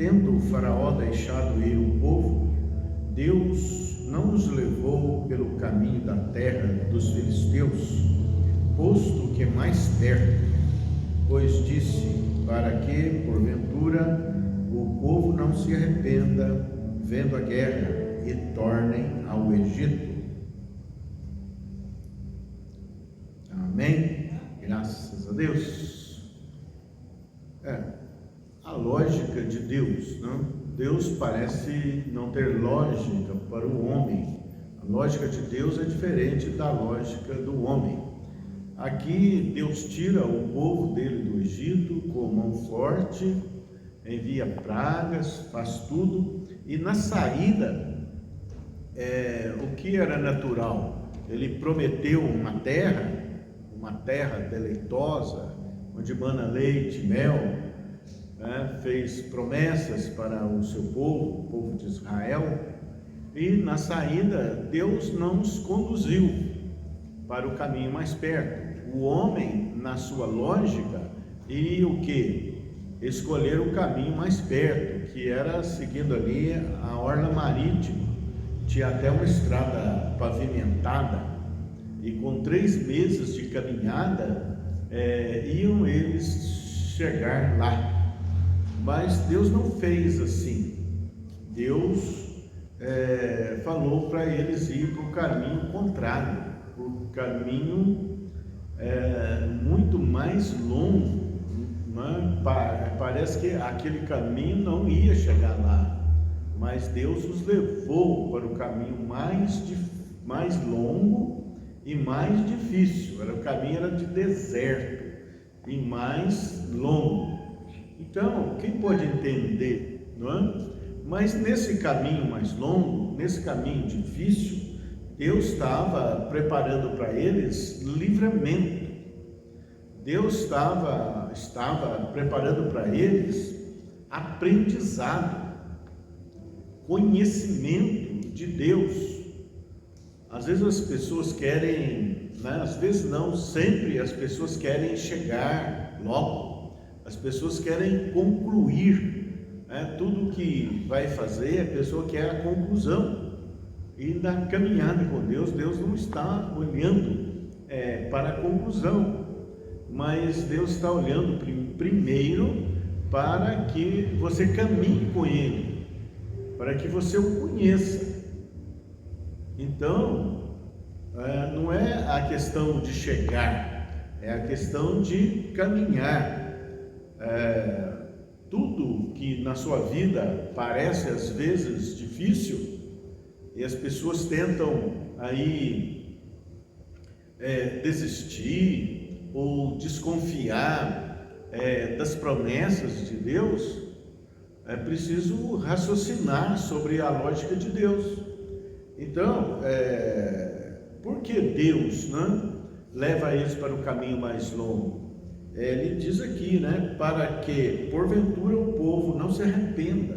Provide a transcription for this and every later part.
tendo o Faraó deixado ir o povo, Deus não os levou pelo caminho da terra dos filisteus, posto que mais perto, pois disse, para que, porventura, o povo não se arrependa, vendo a guerra, e tornem ao Egito. Amém? Graças a Deus. A lógica de Deus, não? Deus parece não ter lógica para o homem. A lógica de Deus é diferente da lógica do homem. Aqui Deus tira o povo dele do Egito com mão forte, envia pragas, faz tudo, e na saída, o que era natural? Ele prometeu uma terra deleitosa, onde mana leite e mel, fez promessas para o seu povo, o povo de Israel, e na saída Deus não os conduziu para o caminho mais perto. O homem, na sua lógica, iria o quê? Escolher o caminho mais perto, que era seguindo ali a orla marítima. Tinha até uma estrada pavimentada, e com 3 meses de caminhada iam eles chegar lá. Mas Deus não fez assim. Deus falou para eles ir para o caminho contrário, para o caminho muito mais longo. Parece que aquele caminho não ia chegar lá, mas Deus os levou para o caminho mais longo e mais difícil. O caminho era de deserto e mais longo. Então, quem pode entender, não é? Mas nesse caminho mais longo, nesse caminho difícil, Deus estava preparando para eles livramento. Deus estava preparando para eles aprendizado, conhecimento de Deus. Às vezes as pessoas querem, às vezes não, sempre as pessoas querem chegar logo, as pessoas querem concluir, tudo que vai fazer, a pessoa quer a conclusão. E na caminhada com Deus, Deus não está olhando para a conclusão, mas Deus está olhando primeiro para que você caminhe com Ele, para que você o conheça. Então, não é a questão de chegar, é a questão de caminhar. Tudo que na sua vida parece às vezes difícil, e as pessoas tentam aí desistir ou desconfiar das promessas de Deus, é preciso raciocinar sobre a lógica de Deus. Então, por que Deus leva eles para o caminho mais longo? Ele diz aqui, para que porventura o povo não se arrependa,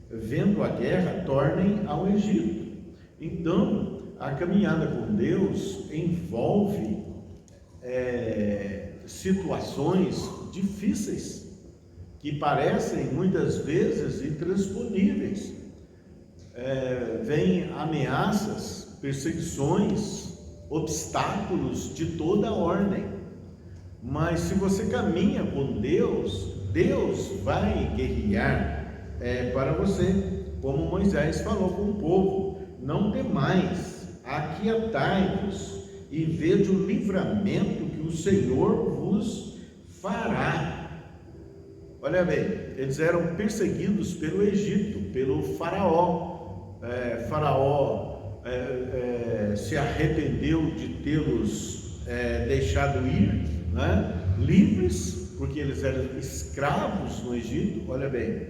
vendo a guerra, tornem ao Egito. Então, a caminhada com Deus envolve situações difíceis, que parecem muitas vezes intransponíveis. Vêm ameaças, perseguições, obstáculos de toda ordem. Mas se você caminha com Deus, Deus vai guerrear para você, como Moisés falou com o povo: não temais, aquietai-vos e vede o livramento que o Senhor vos fará. Olha bem, eles eram perseguidos pelo Egito, pelo Faraó. Faraó se arrependeu de tê-los deixado ir, livres, porque eles eram escravos no Egito. Olha bem,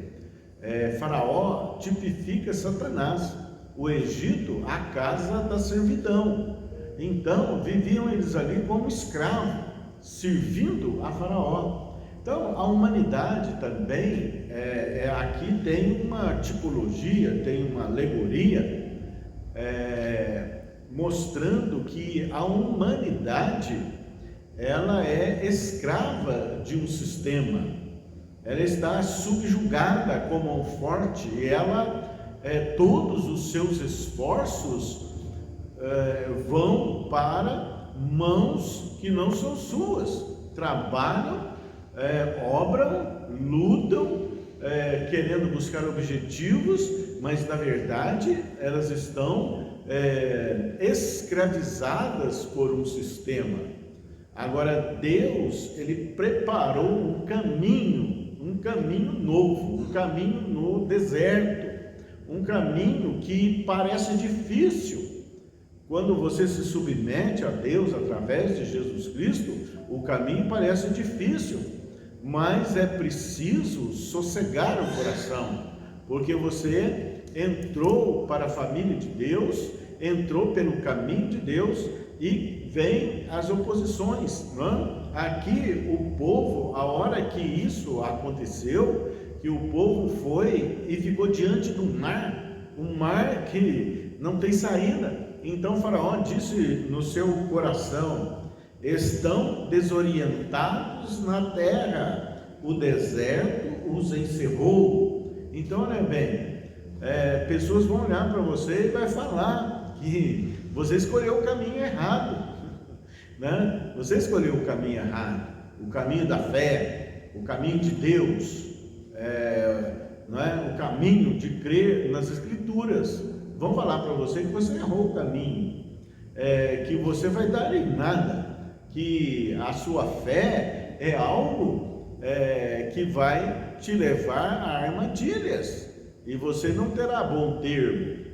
Faraó tipifica Satanás, o Egito a casa da servidão. Então viviam eles ali como escravos, servindo a Faraó. Então a humanidade também aqui tem uma tipologia, tem uma alegoria, mostrando que a humanidade ela é escrava de um sistema, ela está subjugada como mão forte, e ela, todos os seus esforços vão para mãos que não são suas, trabalham, obram, lutam, querendo buscar objetivos, mas na verdade elas estão escravizadas por um sistema. Agora Deus, Ele preparou um caminho novo, um caminho no deserto, um caminho que parece difícil. Quando você se submete a Deus através de Jesus Cristo, o caminho parece difícil, mas é preciso sossegar o coração, porque você entrou para a família de Deus, entrou pelo caminho de Deus, e vem as oposições, não é? Aqui o povo, a hora que isso aconteceu, que o povo foi e ficou diante do mar, um mar que não tem saída. Então Faraó disse no seu coração: estão desorientados na terra, o deserto os encerrou. Então, olha bem, pessoas vão olhar para você e vai falar que você escolheu o caminho errado, né? Você escolheu o caminho errado, o caminho da fé, o caminho de Deus, não é? O caminho de crer nas Escrituras. Vão falar para você que você errou o caminho, que você vai dar em nada, que a sua fé é algo que vai te levar a armadilhas, e você não terá bom termo.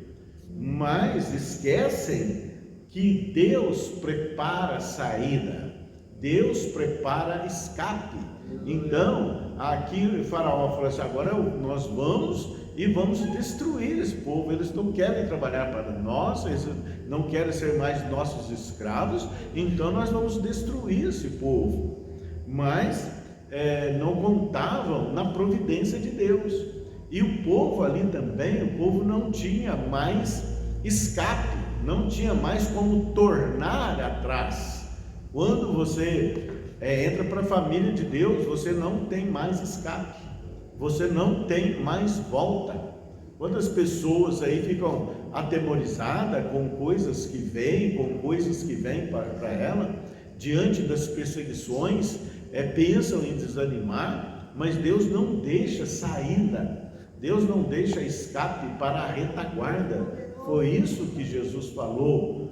Mas esquecem que Deus prepara saída, Deus prepara escape. Então, aqui o Faraó falou assim: agora nós vamos destruir esse povo, eles não querem trabalhar para nós, eles não querem ser mais nossos escravos, então nós vamos destruir esse povo. Mas não contavam na providência de Deus, e o povo ali também, o povo não tinha mais escape, não tinha mais como tornar atrás. Quando você entra para a família de Deus, você não tem mais escape, você não tem mais volta. Quantas pessoas aí ficam atemorizadas com coisas que vêm, para ela, diante das perseguições, pensam em desanimar, mas Deus não deixa saída, Deus não deixa escape para a retaguarda. Foi isso que Jesus falou,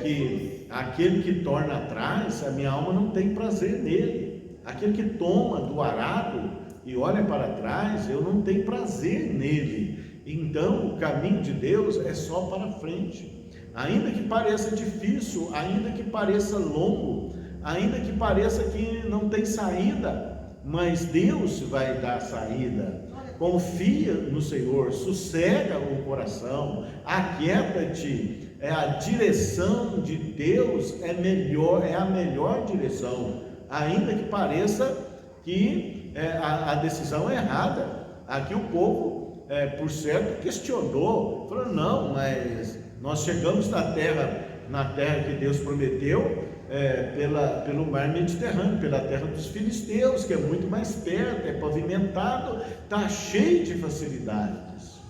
que aquele que torna atrás, a minha alma não tem prazer nele. Aquele que toma do arado e olha para trás, eu não tenho prazer nele. Então o caminho de Deus é só para frente, ainda que pareça difícil, ainda que pareça longo, ainda que pareça que não tem saída, mas Deus vai dar saída. Confia no Senhor, sossega o coração, aquieta-te. A direção de Deus é a melhor direção, ainda que pareça que a decisão é errada. Aqui o povo, por certo, questionou, falou: não, mas nós chegamos na terra que Deus prometeu, pelo mar Mediterrâneo, pela terra dos filisteus, que é muito mais perto, é pavimentado, está cheio de facilidades,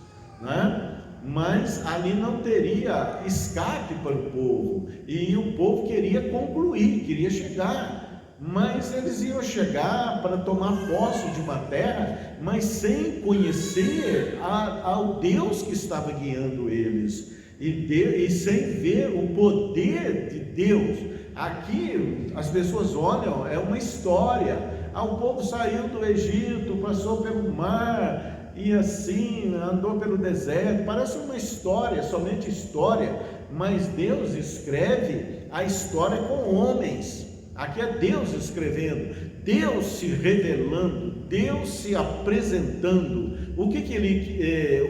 né? Mas ali não teria escape para o povo, e o povo queria concluir, queria chegar, mas eles iam chegar para tomar posse de uma terra, mas sem conhecer ao Deus que estava guiando eles, e sem ver o poder de Deus. Aqui as pessoas olham, é uma história. O povo saiu do Egito, passou pelo mar, e assim andou pelo deserto. Parece uma história, somente história, mas Deus escreve a história com homens. Aqui é Deus escrevendo, Deus se revelando, Deus se apresentando.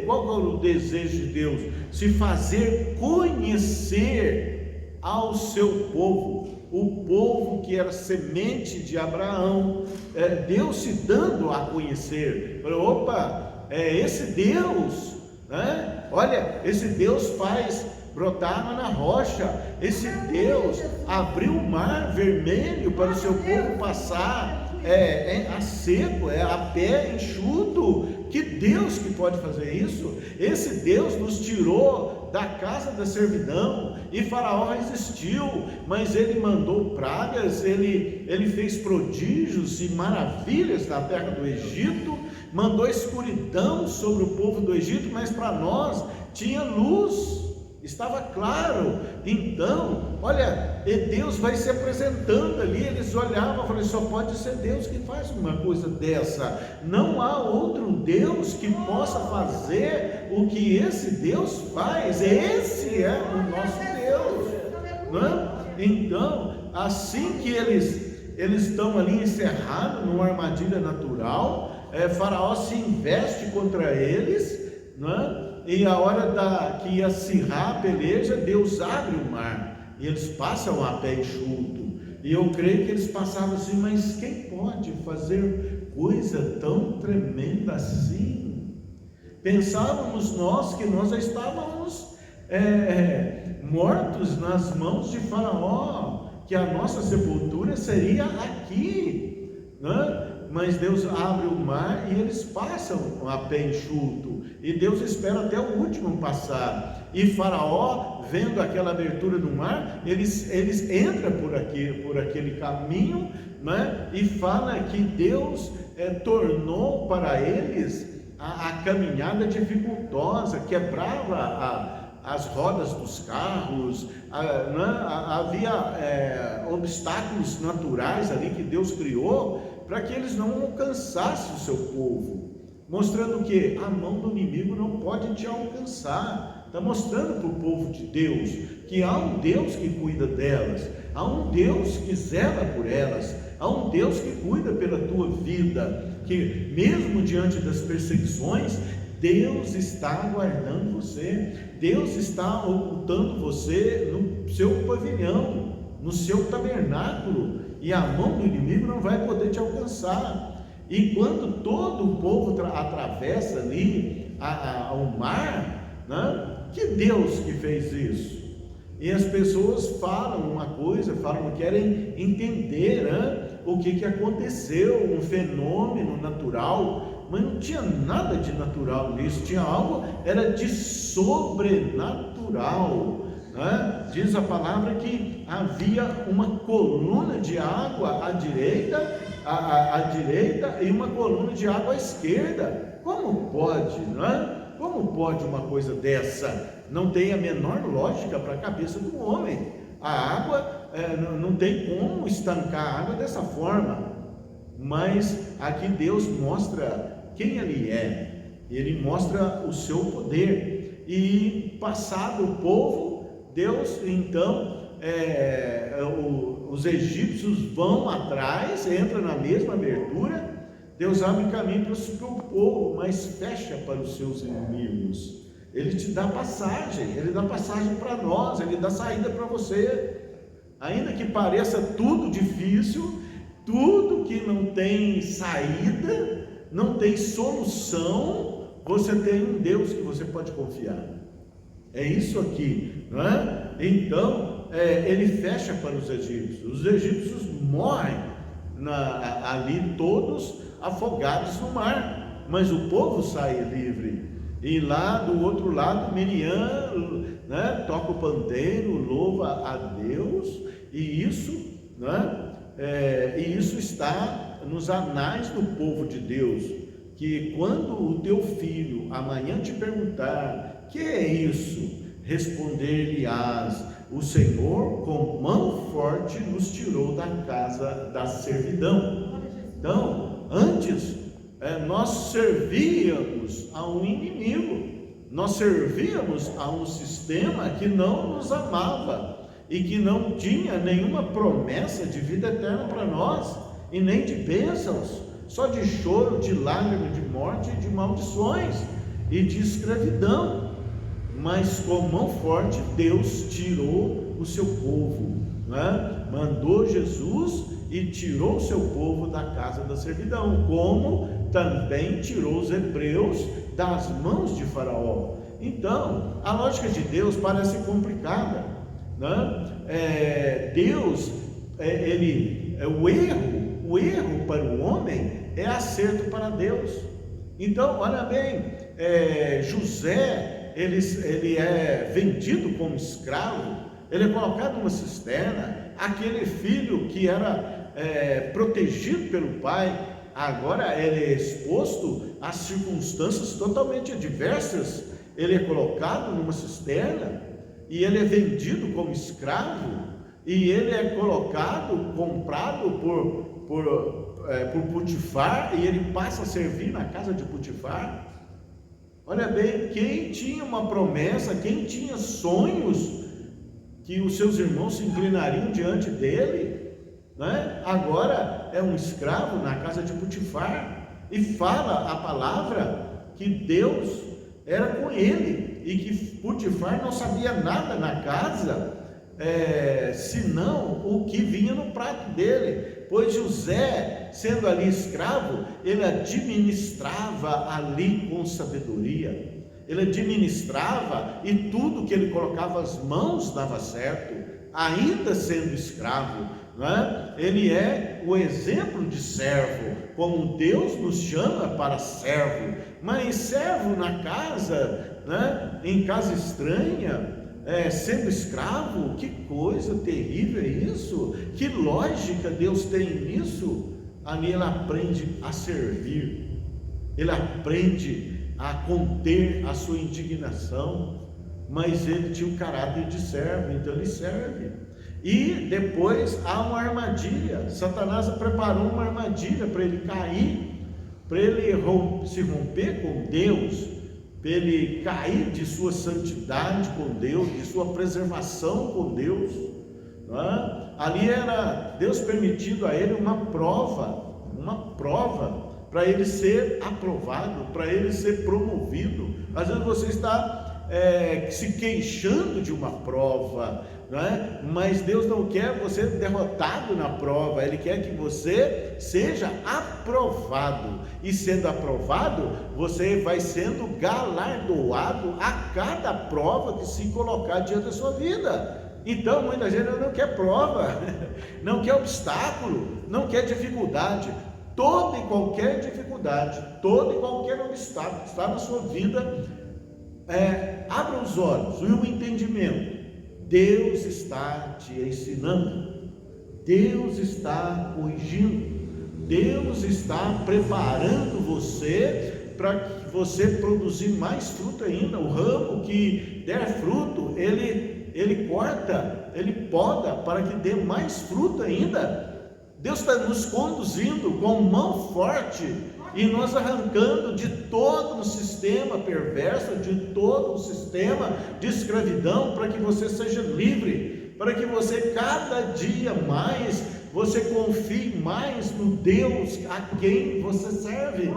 Qual é o desejo de Deus? Se fazer conhecer ao seu povo, o povo que era semente de Abraão. Deus se dando a conhecer. Opa, esse Deus, né? Olha, esse Deus faz brotar água na rocha, esse Deus abriu o mar vermelho para o seu povo passar, a seco, a pé enxuto. Que Deus que pode fazer isso? Esse Deus nos tirou da casa da servidão, e Faraó resistiu, mas ele mandou pragas, ele fez prodígios e maravilhas na terra do Egito, mandou escuridão sobre o povo do Egito, mas para nós tinha luz, estava claro. Então, olha, Deus vai se apresentando ali. Eles olhavam e falaram: só pode ser Deus que faz uma coisa dessa, não há outro Deus que possa fazer o que esse Deus faz. Esse é o nosso Deus, não é? Então, assim que eles estão ali encerrados numa armadilha natural, Faraó se investe contra eles, não é? E a hora que ia acirrar a peleja, Deus abre o mar, e eles passam a pé enxuto. E eu creio que eles passavam assim: mas quem pode fazer coisa tão tremenda assim? Pensávamos nós que nós já estávamos mortos nas mãos de Faraó, que a nossa sepultura seria aqui, né? Mas Deus abre o mar e eles passam a pé enxuto, e Deus espera até o último passar. E Faraó, vendo aquela abertura do mar, eles entram por aquele caminho, né? E fala que Deus tornou para eles a caminhada dificultosa, quebrava as rodas dos carros, havia obstáculos naturais ali que Deus criou para que eles não alcançassem o seu povo, mostrando que a mão do inimigo não pode te alcançar. Está mostrando para o povo de Deus que há um Deus que cuida delas, há um Deus que zela por elas, há um Deus que cuida pela tua vida, que mesmo diante das perseguições, Deus está guardando você, Deus está ocultando você no seu pavilhão, no seu tabernáculo, e a mão do inimigo não vai poder te alcançar. E quando todo o povo atravessa ali o mar, né? Que Deus que fez isso? E as pessoas falam uma coisa, querem entender, né? O que aconteceu, um fenômeno natural, mas não tinha nada de natural nisso, tinha algo, era de sobrenatural, né? Diz a palavra que havia uma coluna de água à direita e uma coluna de água à esquerda. Como pode, né? Como pode uma coisa dessa? Não tem a menor lógica para a cabeça do homem. A água, não tem como estancar a água dessa forma. Mas aqui Deus mostra quem Ele é, Ele mostra o seu poder. E passado o povo, Deus então, os egípcios vão atrás, entram na mesma abertura. Deus abre caminho para o povo, mas fecha para os seus inimigos. Ele te dá passagem, Ele dá passagem para nós, Ele dá saída para você. Ainda que pareça tudo difícil, tudo que não tem saída, não tem solução, você tem um Deus que você pode confiar. É isso aqui, não é? Então, Ele fecha para os egípcios morrem ali todos afogados no mar, mas o povo sai livre. E lá do outro lado, Miriam, né, toca o pandeiro, louva a Deus, e isso, né, e isso está nos anais do povo de Deus, que quando o teu filho amanhã te perguntar: que é isso? Responder-lhe-ás: o Senhor com mão forte nos tirou da casa da servidão. Então, antes, nós servíamos a um inimigo, nós servíamos a um sistema que não nos amava e que não tinha nenhuma promessa de vida eterna para nós, e nem de bênçãos, só de choro, de lágrimas, de morte, de maldições e de escravidão. Mas com mão forte Deus tirou o seu povo, né? Mandou Jesus e tirou o seu povo da casa da servidão, como também tirou os hebreus das mãos de Faraó. Então, a lógica de Deus parece complicada, né? Deus, o o erro para o homem é acerto para Deus. Então, olha bem, José, ele é vendido como escravo, ele é colocado numa cisterna. Aquele filho que era protegido pelo pai, agora ele é exposto a circunstâncias totalmente adversas. Ele é colocado numa cisterna e ele é vendido como escravo, e ele é colocado, comprado por Potifar, e ele passa a servir na casa de Potifar. Olha bem, quem tinha uma promessa, quem tinha sonhos que os seus irmãos se inclinariam diante dele, né? Agora é um escravo na casa de Potifar, e fala a palavra que Deus era com ele, e que Potifar não sabia nada na casa, senão o que vinha no prato dele, pois José, sendo ali escravo, ele administrava ali com sabedoria, ele administrava, e tudo que ele colocava as mãos dava certo, ainda sendo escravo, não é? Ele é o exemplo de servo, como Deus nos chama para servo, mas servo na casa, né? Em casa estranha, sendo escravo. Que coisa terrível é isso, que lógica Deus tem nisso? Ali ele aprende a servir, ele aprende a conter a sua indignação, mas ele tinha um caráter de servo, então ele serve. E depois há uma armadilha, Satanás preparou uma armadilha para ele cair, para ele se romper com Deus, para ele cair de sua santidade com Deus, de sua preservação com Deus, não é? Ali era Deus permitido a ele uma prova para ele ser aprovado, para ele ser promovido. Às vezes você está se queixando de uma prova, não é? Mas Deus não quer você derrotado na prova, Ele quer que você seja aprovado, e sendo aprovado, você vai sendo galardoado a cada prova que se colocar diante da sua vida. Então muita gente não quer prova, não quer obstáculo, não quer dificuldade. Toda e qualquer dificuldade, todo e qualquer obstáculo que está na sua vida, abra os olhos e o entendimento. Deus está te ensinando, Deus está corrigindo, Deus está preparando você para que você produzir mais fruto ainda. O ramo que der fruto, ele corta, ele poda para que dê mais fruto ainda. Deus está nos conduzindo com mão forte, e nós arrancando de todo o sistema perverso, de todo o sistema de escravidão, para que você seja livre, para que você cada dia mais, você confie mais no Deus a quem você serve.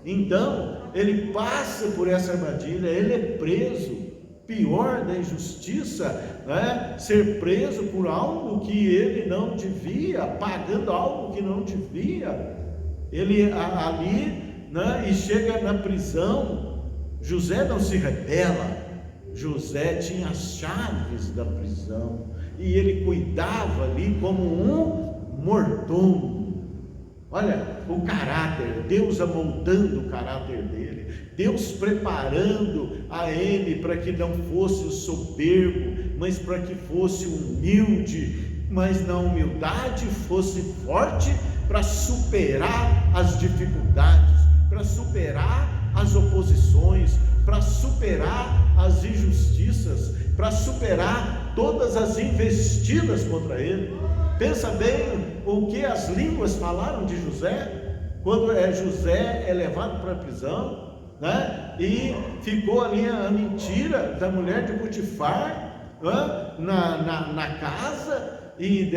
Então, ele passa por essa armadilha, ele é preso. Pior da injustiça, né? Ser preso por algo que ele não devia, pagando algo que não devia. Ele ali, né? E chega na prisão. José não se rebela, José tinha as chaves da prisão, e ele cuidava ali como um mordomo. Olha o caráter, Deus amoldando o caráter dele, Deus preparando a ele para que não fosse soberbo, mas para que fosse humilde, mas na humildade fosse forte para superar as dificuldades, para superar as oposições, para superar as injustiças, para superar todas as investidas contra ele. Pensa bem o que as línguas falaram de José, quando José é levado para a prisão, né? E ficou ali a mentira da mulher de Potifar, né? na casa, e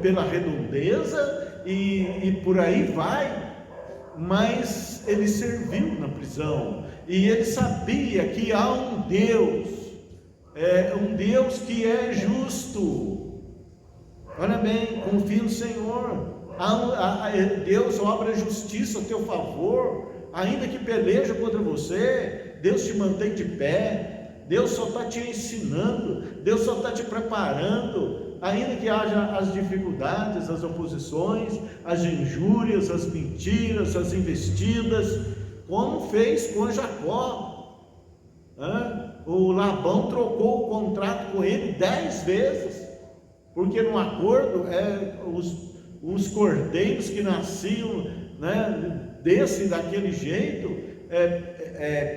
pela redondeza, e por aí vai. Mas ele serviu na prisão, e ele sabia que há um Deus que é justo. Olha bem, confia no Senhor. Deus obra justiça a teu favor, ainda que peleja contra você, Deus te mantém de pé. Deus só está te ensinando, Deus só está te preparando ainda que haja as dificuldades, as oposições, as injúrias, as mentiras, as investidas, como fez com Jacó. O Labão trocou o contrato com ele 10 vezes, porque no acordo os cordeiros que nasciam, desse daquele jeito,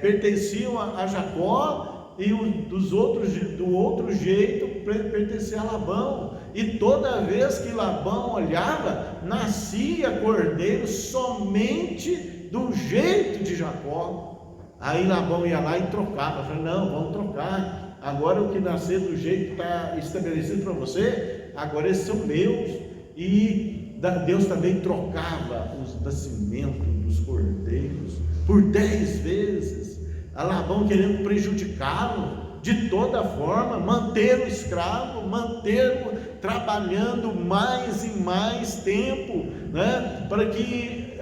pertenciam a Jacó, e do outro jeito pertencia a Labão. E toda vez que Labão olhava, nascia cordeiro somente do jeito de Jacó. Aí Labão ia lá e trocava, falava: não, vamos trocar, agora o que nascer do jeito que está estabelecido para você, agora esses são meus. E Deus também trocava os nascimentos dos cordeiros por 10 vezes. A Labão querendo prejudicá-lo de toda forma, manter o escravo, mantê-lo trabalhando mais e mais tempo, para que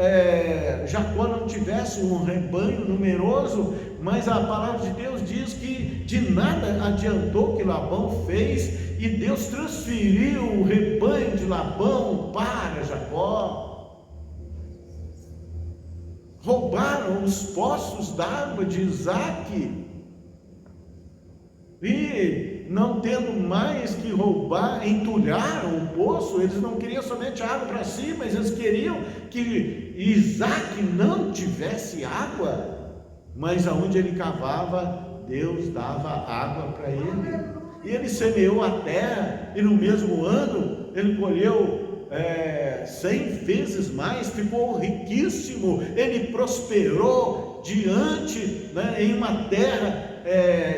Jacó não tivesse um rebanho numeroso. Mas a palavra de Deus diz que de nada adiantou o que Labão fez, e Deus transferiu o rebanho de Labão para Jacó. Roubaram os poços d'água de Isaac, e não tendo mais que roubar, entulharam o poço. Eles não queriam somente água para si, mas eles queriam que Isaac não tivesse água. Mas aonde ele cavava, Deus dava água para ele. E ele semeou a terra, e no mesmo ano ele colheu 100 vezes mais, ficou riquíssimo. Ele prosperou diante, em uma terra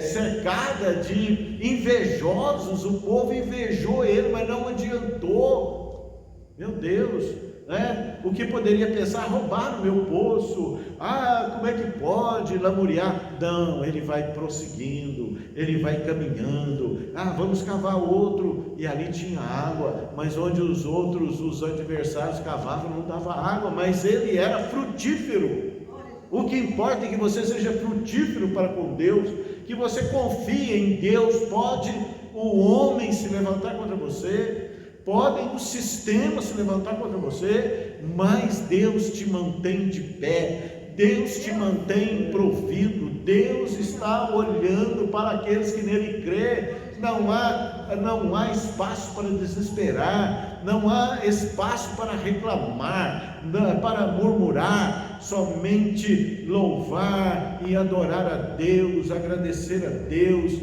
cercada de invejosos. O povo invejou ele, mas não adiantou. Meu Deus, o que poderia pensar? Roubaram meu poço, como é que pode lamuriar? Não, ele vai prosseguindo, ele vai caminhando. Vamos cavar outro, e ali tinha água, mas onde os adversários cavavam não dava água, mas ele era frutífero. O que importa é que você seja frutífero para com Deus, que você confie em Deus. Pode o homem se levantar contra você, podem os sistemas se levantar contra você, mas Deus te mantém de pé, Deus te mantém provido. Deus está olhando para aqueles que nele crê. Não há espaço para desesperar, não há espaço para reclamar, para murmurar. Somente louvar e adorar a Deus, agradecer a Deus,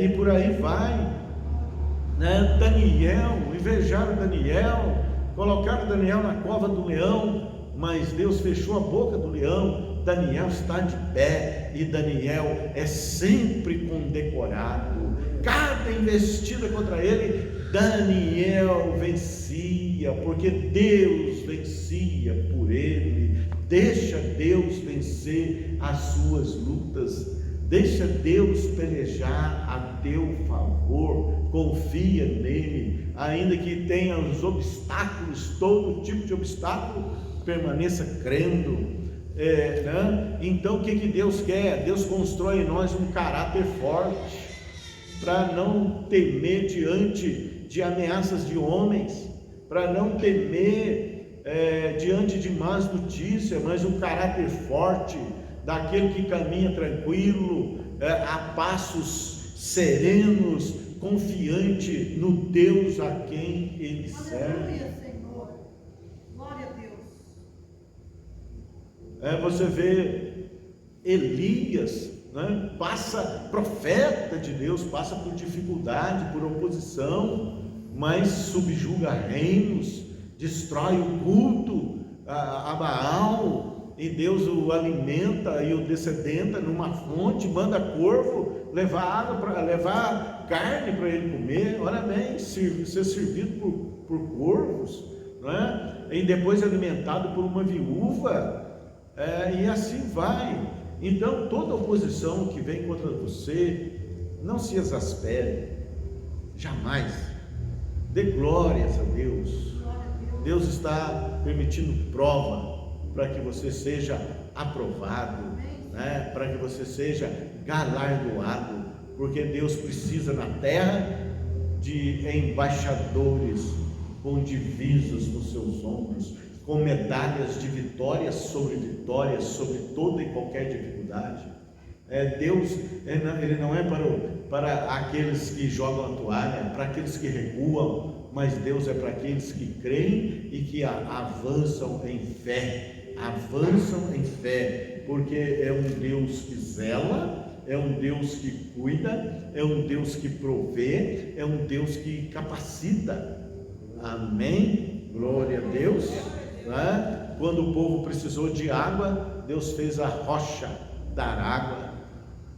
e por aí vai. Daniel, invejaram Daniel, colocaram Daniel na cova do leão, mas Deus fechou a boca do leão. Daniel está de pé, e Daniel é sempre condecorado. Cada investida contra ele, Daniel vencia, porque Deus vencia por ele. Deixa Deus vencer as suas lutas, deixa Deus pelejar a teu favor, confia nele, ainda que tenha os obstáculos, todo tipo de obstáculo, permaneça crendo. Então o que Deus quer? Deus constrói em nós um caráter forte, para não temer diante de ameaças de homens, para não temer diante de más notícias, mas um caráter forte, daquele que caminha tranquilo, a passos serenos, confiante no Deus a quem ele serve. Senhor. Glória a Deus. Você vê Elias, passa, profeta de Deus, passa por dificuldade, por oposição, mas subjuga reinos, destrói o culto a Baal, e Deus o alimenta e o descedenta numa fonte, manda corvo levar carne para ele comer. Olha bem, ser servido por corvos, e depois alimentado por uma viúva, e assim vai. Então toda oposição que vem contra você, não se exaspere, jamais. Dê glórias a Deus. Deus está permitindo prova para que você seja aprovado, para que você seja galardoado, porque Deus precisa na terra de embaixadores com divisas nos seus ombros, com medalhas de vitórias sobre toda e qualquer dificuldade. Deus, Ele não é para aqueles que jogam a toalha, para aqueles que recuam, mas Deus é para aqueles que creem e que avançam em fé, porque é um Deus que zela, é um Deus que cuida, é um Deus que provê, é um Deus que capacita. Amém? Glória a Deus. Né? Quando o povo precisou de água, Deus fez a rocha dar água.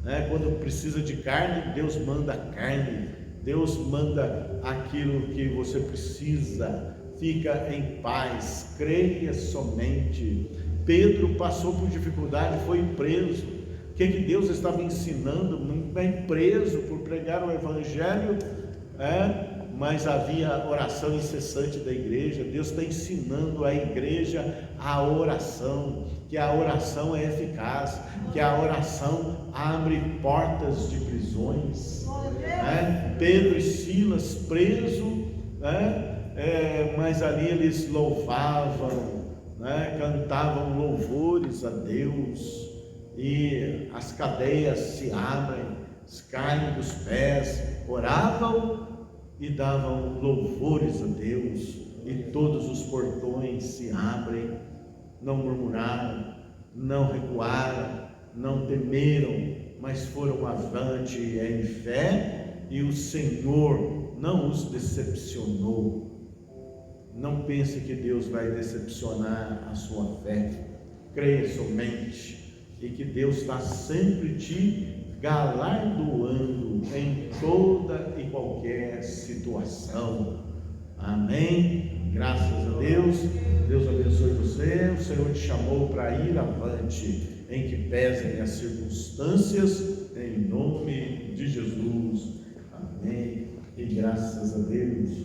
Né? Quando precisa de carne, Deus manda carne. Deus manda aquilo que você precisa. Fica em paz, creia somente. Pedro passou por dificuldade, foi preso. O que Deus estava ensinando? Bem preso por pregar o Evangelho, mas havia oração incessante da igreja. Deus está ensinando a igreja a oração, que a oração é eficaz, que a oração abre portas de prisões. Pedro e Silas presos, mas ali eles louvavam, cantavam louvores a Deus, e as cadeias se abrem, caem dos pés, oravam e davam louvores a Deus, e todos os portões se abrem. Não murmuraram, não recuaram, não temeram, mas foram avante em fé, e o Senhor não os decepcionou. Não pense que Deus vai decepcionar a sua fé. Creia somente, e que Deus está sempre te galardoando em toda e qualquer situação. Amém? Graças a Deus. Deus abençoe você. O Senhor te chamou para ir avante, em que pesem as circunstâncias, em nome de Jesus. Amém. E graças a Deus.